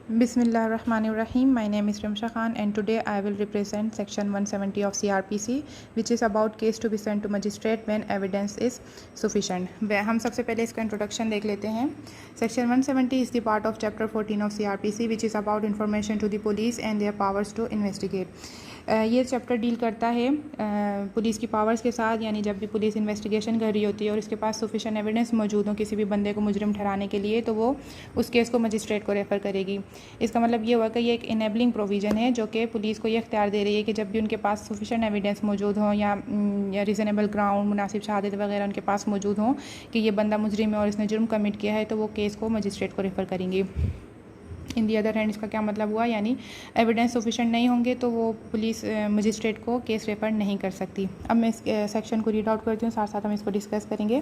Bismillahirrahmanirrahim. My name is Ramsha Khan and today I will represent section 170 of CRPC which is about case to be sent to magistrate when evidence is sufficient. हम सबसे पहले इसका introduction देख लेते हैं. Section 170 is the part of chapter 14 of CRPC which is about information to the police and their powers to investigate. ये chapter deal करता है पुलिस की पावर्स के साथ, यानी जब भी पुलिस इन्वेस्टिगेशन कर रही होती है और उसके पास सफिशेंट एविडेंस मौजूद हो किसी भी बंदे को मुजरिम ठहराने के लिए, तो वो उस केस को मजिस्ट्रेट को रेफ़र करेगी. इसका मतलब ये हुआ कि ये एक इनेबलिंग प्रोविज़न है जो कि पुलिस को ये इख्तियार दे रही है कि जब भी उनके पास सफिशेंट एविडेंस मौजूद हो या रीज़नेबल ग्राउंड, मुनासिब शहादत वगैरह उनके पास मौजूद हों कि ये बंदा मुजरिम है और इसने जुर्म कमिट किया है, तो वो केस को मजिस्ट्रेट को रेफ़र करेंगी. इन दी अदर हैंड इसका क्या मतलब हुआ, यानी एविडेंस सफिशेंट नहीं होंगे तो वो पुलिस मजिस्ट्रेट को केस रेफर नहीं कर सकती. अब मैं इस सेक्शन को रीड आउट करती हूँ, साथ साथ हम इसको डिस्कस करेंगे.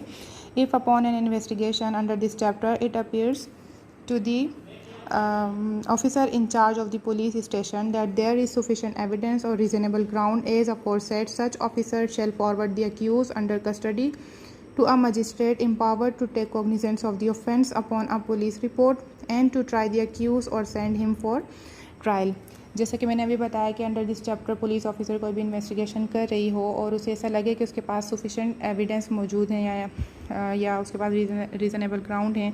If upon an investigation under this chapter it appears to the officer in charge of the police station that there is sufficient evidence or reasonable ground as aforesaid, such officer shall forward the accused under custody to a magistrate empowered to take cognizance of the offence upon a police report and to try the accused or send him for trial. जैसे कि मैंने अभी बताया कि under this chapter police officer कोई भी investigation कर रही हो और उसे ऐसा लगे कि उसके पास सफिशेंट एविडेंस मौजूद हैं या उसके पास रीज़नेबल ग्राउंड हैं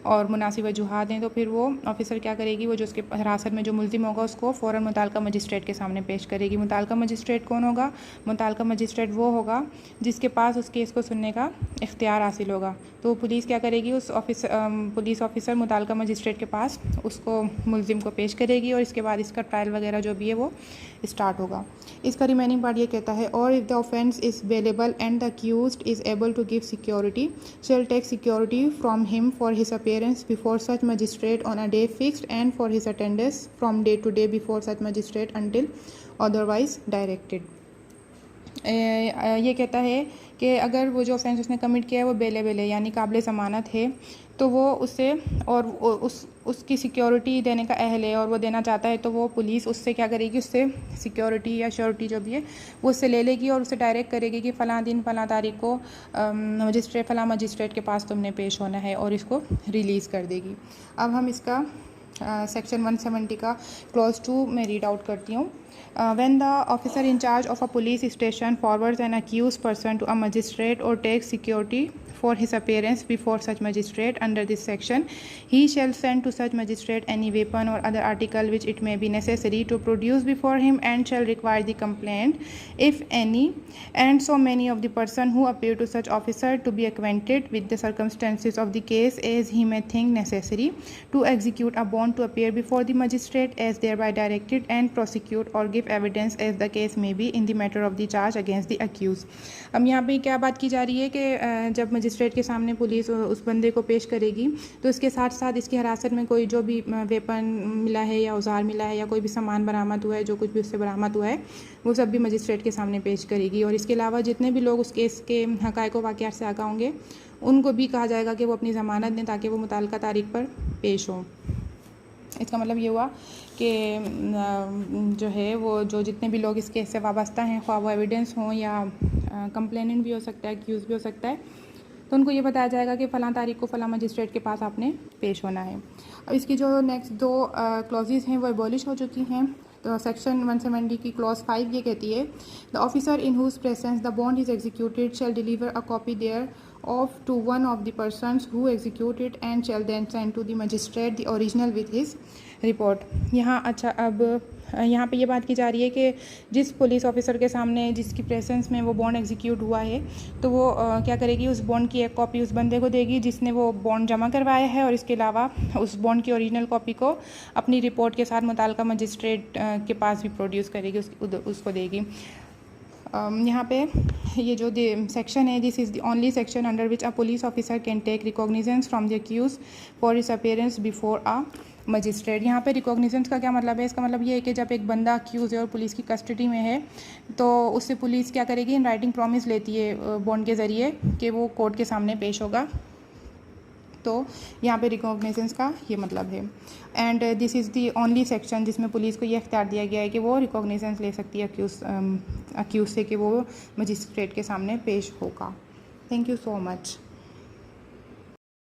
और मुनासिब वजूहात हैं, तो फिर वो ऑफिसर क्या करेगी, वो जो उसके हिरासत में जो मुल्ज़िम होगा उसको फ़ौरन मुताल्लिका मजिस्ट्रेट के सामने पेश करेगी. मुताल्लिका मजिस्ट्रेट कौन होगा? मुताल्लिका मजिस्ट्रेट वो होगा जिसके पास उस केस को सुनने का इख्तियार हासिल होगा. तो पुलिस क्या करेगी, उस पुलिस ऑफिसर मुताल्लिका मजिस्ट्रेट के पास उसको मुल्ज़िम को पेश करेगी और इसके बाद इसका ट्रायल वगैरह जो भी है वो स्टार्ट होगा. इसका रिमेनिंग पार्ट ये कहता है, और if the offence is bailable and the accused is able to give security shall take security from him for his appearance before such magistrate on a day fixed and for his attendance from day to day before such magistrate until otherwise directed. ये कहता है कि अगर वो जो offence उसने commit किया है वो बेलेबल है यानी काबिल ज़मानत है, तो वो उससे और उसकी सिक्योरिटी देने का अहल है और वो देना चाहता है, तो वो पुलिस उससे क्या करेगी, उससे सिक्योरिटी या श्योरिटी जो भी है वो उससे ले लेगी और उसे डायरेक्ट करेगी कि फ़लाँ दिन फ़लाँ तारीख को फ़लाँ मजिस्ट्रेट के पास तुमने पेश होना है और इसको रिलीज़ कर देगी. अब हम इसका सेक्शन 170 का क्लॉज 2 में रीड आउट करती हूँ. When the officer in charge of a police station forwards an accused person to a magistrate or takes security for his appearance before such magistrate under this section, he shall send to such magistrate any weapon or other article which it may be necessary to produce before him and shall require the complainant, if any, and so many of the person who appear to such officer to be acquainted with the circumstances of the case as he may think necessary, to execute a bond to appear before the magistrate as thereby directed and prosecute or give evidence as the case may be in the matter of the charge against the accused. अब यहाँ पे क्या बात की जा रही है कि जब मजिस्ट्रेट के सामने पुलिस उस बंदे को पेश करेगी तो इसके साथ साथ इसकी हिरासत में कोई जो भी वेपन मिला है या औजार मिला है या कोई भी सामान बरामद हुआ है, जो कुछ भी उससे बरामद हुआ है, वो सब भी मजिस्ट्रेट के सामने पेश करेगी. और इसके अलावा जितने भी लोग उस केस के हक़ाइक़ व वाक़ियात से आगाह होंगे उनको भी कहा जाएगा कि वो अपनी ज़मानत दें ताकि वो मुताल्लिका तारीख पर पेश हों. इसका मतलब ये हुआ कि जो है वो जो जितने भी लोग इस केस से वाबस्ता हैं, ख्वाह वो एविडेंस हों या कंप्लेनेंट भी हो सकता है, एक्यूज़ भी हो सकता है, तो उनको ये बताया जाएगा कि फ़लाँ तारीख को फ़लाँ मजिस्ट्रेट के पास आपने पेश होना है. अब इसकी जो नेक्स्ट 2 क्लॉजेज़ हैं वो एबॉलिश हो चुकी हैं. तो सेक्शन 170 की क्लॉज 5 ये कहती है, the officer in whose presence the bond is executed shall deliver a copy there of to one of the persons who execute it and shall then send to the magistrate the original with his report. यहाँ अच्छा, अब यहाँ पे ये बात की जा रही है कि जिस पुलिस ऑफिसर के सामने जिसकी प्रेजेंस में वो बॉन्ड एग्जीक्यूट हुआ है, तो वो क्या करेगी, उस बॉन्ड की एक कॉपी उस बंदे को देगी जिसने वो बॉन्ड जमा करवाया है और इसके अलावा उस बॉन्ड की ओरिजिनल कॉपी को अपनी रिपोर्ट के साथ मुताल्लिका मजिस्ट्रेट के पास भी प्रोड्यूस करेगी, उसको देगी. यहाँ पे ये जो सेक्शन है, this is the only section under which a police officer can take recognizance from the accused for his appearance before a magistrate. यहाँ पे रिकॉग्निजेंस का क्या मतलब है? इसका मतलब ये है कि जब एक बंदा अक्यूज़ है और पुलिस की कस्टडी में है तो उससे पुलिस क्या करेगी, इन राइटिंग प्रॉमिस लेती है बॉन्ड के ज़रिए कि वो कोर्ट के सामने पेश होगा. तो यहाँ पे रिकॉग्निजेंस का ये मतलब है. And this is the only section जिसमें पुलिस को ये इख्तियार दिया गया है कि वो रिकॉग्निजेंस ले सकती है अक्यूज़ से कि वो मजिस्ट्रेट के सामने पेश होगा. Thank you so much.